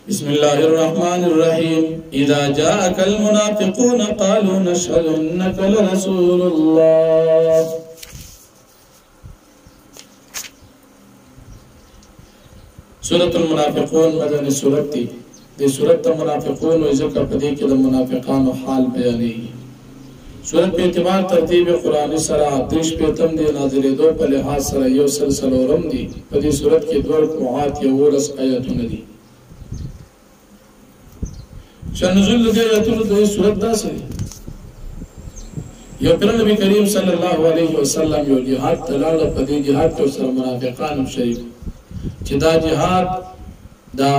بسم الله الرحمن الرحيم إذا جاءك المنافقون قالوا نشهد إنك لرسول الله. سورة المنافقون مدني سورة دي سورة المنافقون وذكر بديك المنافقان حال بياني. سورة په اعتبار ترتیب قرآنی سره 38 دی نازلې دو په لحاظ سره یو سلسلورم دی. په دې سورت کې 2 رکوعات 11 آیاتونه دي. شان نزول دې آیاتونو د سورت داسې یو پر نبی کریم صلی الله علیه وسلم یو جهاد تلاړ په دې جهاد کې سره منافقان شریک چې دا جهاد دا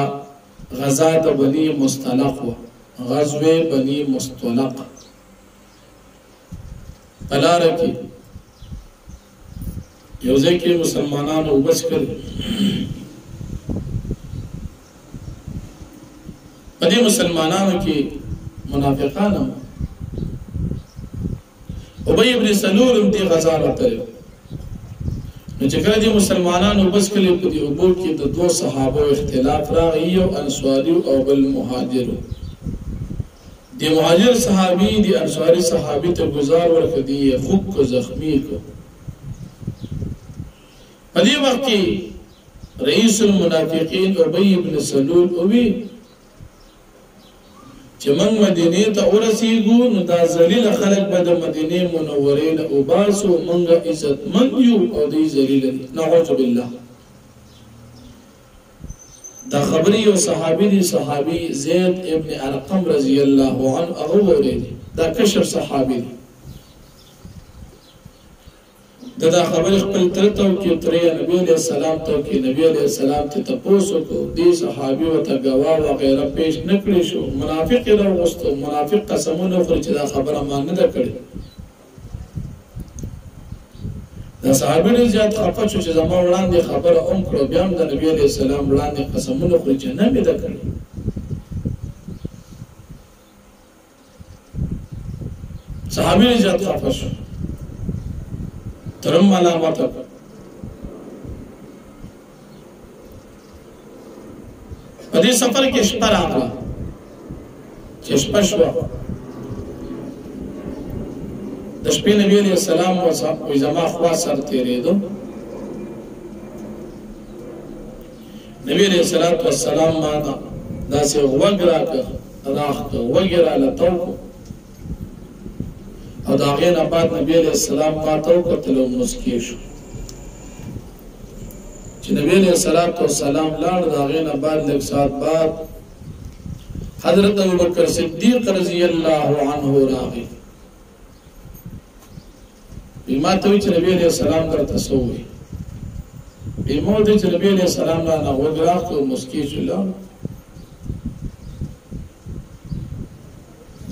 غزا د بنی مستلق و غزوه بنی مستلق پلاره کې یو ځکه مسلمانانو وبس کړ په دې مسلمانانو کې منافقان ابی ابن سلول دې غزا راته نو چې کله دې مسلمانانو وبس کړ په دې ابو کې د دوه صحابه اختلاف راغی او انصاری او بل مهاجر دی مهاجر صحابی دی انصاری صحابی ته گزار ورکړي خوب کو زخمی کو په دې وخت کې رئیس المنافقین ابی ابن سلول اوی چې موږ مدینه ته ورسیږو نو دا ذلیل خلک به د مدینه منورې نه وباسو موږ عزت مند یو او دې ذلیل نعوذ بالله. دا خبری او صحابی دی صحابی زید ابن ارقم رضی الله عنه هغه ورېدي دا کشر صحابی دی دا خبر خپل ترته کې ترې نبی علیہ السلام ته کې نبی علیہ السلام ته تاسو کو دی صحابی او ته گواه وغیرہ پیش نکړي شو منافق راوستو منافق قسمونه خو چې دا خبره ما نه ده کړې دا صحابي ډېر زیات خفه شو چې زما وړاندې خبره اوم کړو بیا هم د نبی علیہ السلام وړاندې قسمونه خوري چې نه مې ده کړې صحابي ډېر زیات خفه شو ترم علامات په دې سفر کې شپه راغله چې شپه شوه د شپې نبی علیہ السلام او زما خوا سره تیرېدو نبی علیہ السلام ما داسې غوږ راکړ راخته غوږ یې راله تو او د هغې نه بعد نبی علیہ السلام ما ته وکتل او مسکي شو چې نبی علیہ السلام لاړ د هغې نه بعد لږ ساعت بعد حضرت ابوبکر صدیق رضی الله عنه راغی ما ته وی چې نبی علیہ السلام درته څه ووایي ما ورته چې نبی علیہ السلام نه غوږ راکړ او مسکي شو لاړ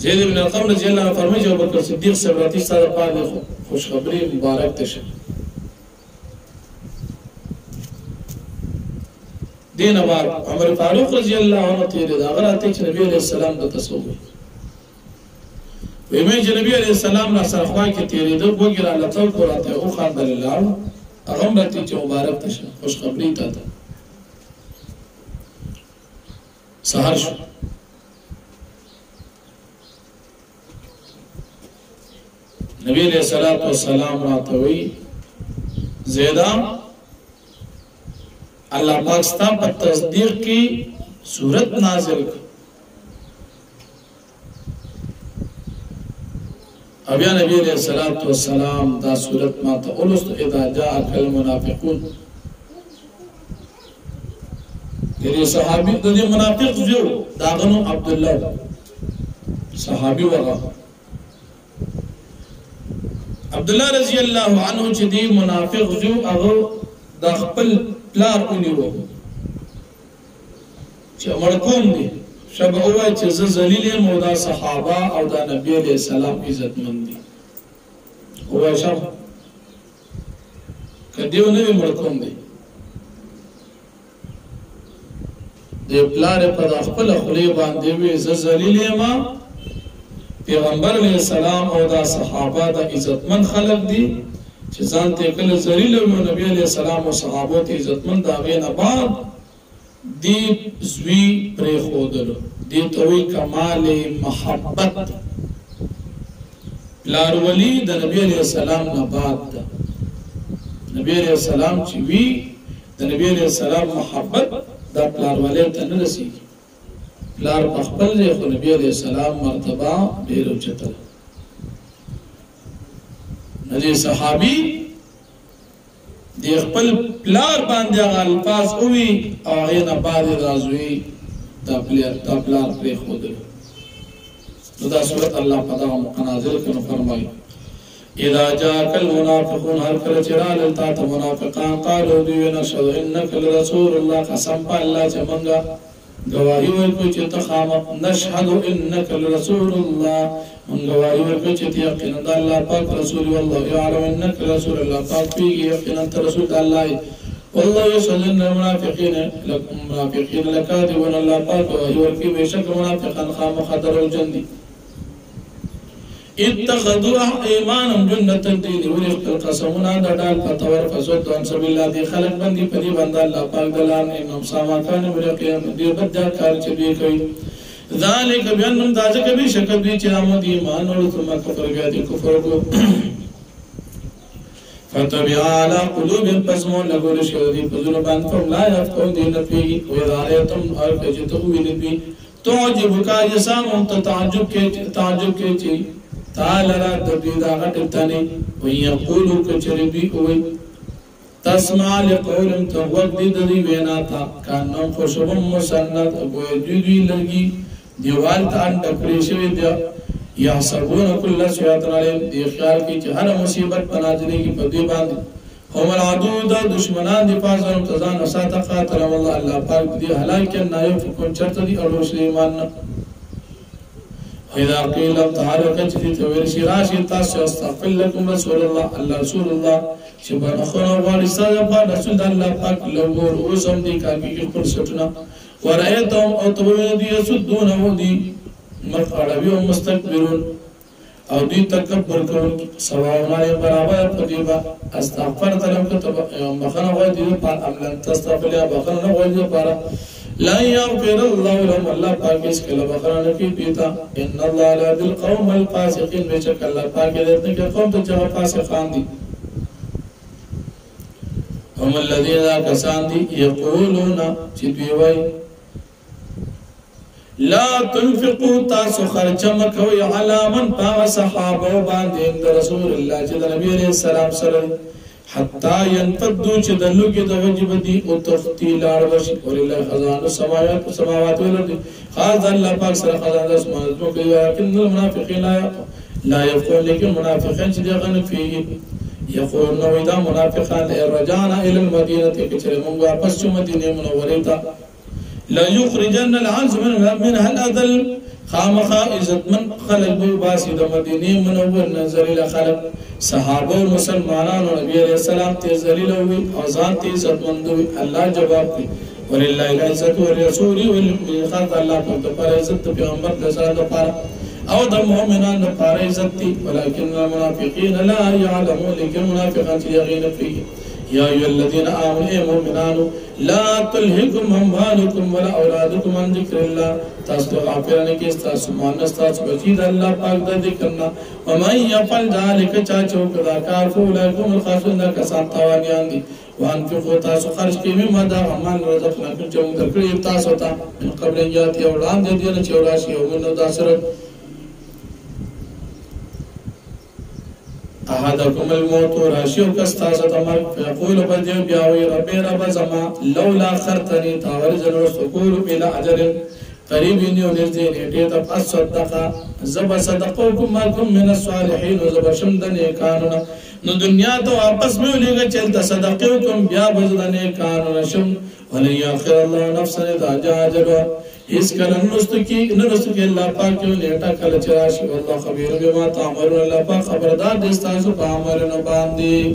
زید بن ارقم رضی الله عنه فرمایي چې ابوبکر صدیق صبرتی سره پاره خوشخبری مبارک ته دین بعد عمر فاروق رضی الله عنه تیر دا غراته چې نبی علیہ السلام د تصوف ویمه چې نبی علیہ السلام نه سره خوا کې تیرې د وګړه الله تعالی قرته او خاندل الله هغه مرته چې مبارک ته خوشخبری ته سحر شو نبی علیہ السلام راتوی زیدہ اللہ پاکستان پر تصدیق کی صورت نازل کر ابیا نبی علیہ السلام دا صورت ما تا اولست اذا جاءک المنافقون یعنی صحابی دا دی منافق جو داغنو عبداللہ صحابی وغا عبداللہ رضی اللہ عنہ چې دی منافق جو هغه د خپل پلار ونیو چې مړکوم دی شب اوای چې زه ذلیل یم او دا صحابه او دا نبی علیہ السلام عزتمند دي اوای شب کدیو نه مړکوم دی د پلار په خپل خلی باندې وی زه ذلیل یم پیغمبر علیہ السلام او دا صحابه دا عزتمن خلق دي چې ځان ته کله ذلیل او نبی علیہ السلام او صحابه ته عزتمن دا غینه بعد دی زوی پری خودلو دی توی کمال محبت پلار ولی د نبی علیہ السلام نبات دا نبی علیہ السلام چی وی د نبی علیہ السلام محبت دا پلار ولی تا نرسی پلار پخپل دی خو نبی علیہ السلام مرتبہ بیرو چتل ندی صحابی دی خپل پلار باندې هغه الفاظ اوی او هغه نه بعد رازوی دا پلار پرې خودل نو دا سورۃ الله په دغه منازل کې فرمایي اذا جاءك المنافقون هر کله چې رال تا ته منافقان قالوا دی نشهد انك لرسول الله قسم په الله چې مونږه گواہی ورکو چې ته خامخ نشهد انك لرسول الله من گواہی ورکو چې ته یقینا د الله پاک رسول والله يعلم انك رسول الله پاک پیږي یقینا ته رسول الله والله يشهد ان المنافقين لكاذبون الله پاک گواہی ورکي بشک منافقان خامخ درو جندي اتخذوا ايمانهم جنة الدين ورث القسمنا دال فتور فسد عن سبيل الله دي خلق بندي پدي بند الله پاک دلان انهم سما كان مرقيم دي بدل کار چې دی کوي ذلك بانهم ذلك بشکل دي چې امد ایمان او ثم کفر بیا دي کفر کو فتبع على قلوب القسم لغور شهدي فذل بان فهم لا يفقهون دين فيه واذا رايتم ارجتوا بنبي تعجبك يسام تعجب کے تعالى را تبديد غټتني ويقولوا كچربي اوي تسمع لقول توقد دي وینا تا کانو خوشب مسند ابو جوی لرگی دیوال تا ټکري شوی دی یا سبون کل شیاطین علی دی خیال کی چې هر مصیبت پناځلې کی په دی باندې هم العدو د دشمنان دی پاسه تزان ساته قاتل والله الله پاک دی هلاک نه یو کوم چرته دی او ایمان اذا قيل تعالى كجدي تورشي راشي تاسو استغفر لكم رسول الله رسول الله شبان اخونا وارثا پاک رسول الله پاک لوګور اوسم دي کاږي خپل سټنا ورایتهم او تبوی دي يسدون ودي مخاړوي او مستكبرون او دي تکبر کوي سواونه برابر پدیبا استغفر تلم کتب مخنه وای دي په عمل تستغفر یا بخنه وای دي پارا لا يغفر الله لهم الله پاک اس کله بخنه کی پیتا ان الله لا بالقوم الفاسقين بشک الله پاک دې ته قوم ته چې فاسقان دي هم الذين كسان دي يقولون چې دوی وای لا تنفقوا تاسو خرچ مکوي على من پاو صحابه باندې رسول الله چې نبی عليه السلام سره حتى ينفضوا چې د لوګي د وجب دي او تختی لاړ وشي ولله خزانه السماوات والارض خاص الله پاک سره خزانه اسمانو کوي لكن المنافقين لا يفقهون لكن المنافقين چې دغه فيه يقولون اذا منافقان رجعنا الى المدينه كچره موږ واپس شو مدینه منوره ته لا يخرجن العز منها الاذل خامخا عزت من خلق بو باسی د مدینه منور نظر الى خلق صحابه او مسلمانانو نبی علیہ السلام ته ذلیل او ازان ته عزت مند الله جواب دی ولله العزت ولرسول وللمؤمنين خاص الله پر عزت پیغمبر د سره پر او د مؤمنانو پر عزت دی ولكن المنافقين لا يعلمون لكن المنافقون يغين فيه يا ايها الذين امنوا مؤمنان لا تلهكم اموالكم ولا اولادكم عن ذكر الله تاسو غافلانه کې تاسو مانس تاسو بچی د الله پاک د ذکرنا ومن يفعل ذلك چاچو کدا کار فولکم الخاسرون کسان تاوانیان دي وانفقوا تاسو خرج کې مما دا عمل رزقناکم چې موږ درکړي تاسو ته من قبل یات یو وړاندې دي چې وراشي او نو داسره احدكم الموت راشيو كستاسة تمر فيقول بديو بياوي ربي رب زما لولا خرتني تاورزن وسكول بلا أجر قريب ونزدين يتيت أصدقا زب صدقوكم مالكم من الصالحين وزب شمدن يكاننا نو دنیا تو واپس میں لے چلتا صدقوكم بیا بزدن يكاننا شم ولن يأخر الله نفسا إذا جاء أجلها اس کلن نستکی اللہ پاک کیوں نیٹا کل چراشی واللہ خبیر بما تعملون اللہ پاک خبردار دستاسو پا عمرن باندی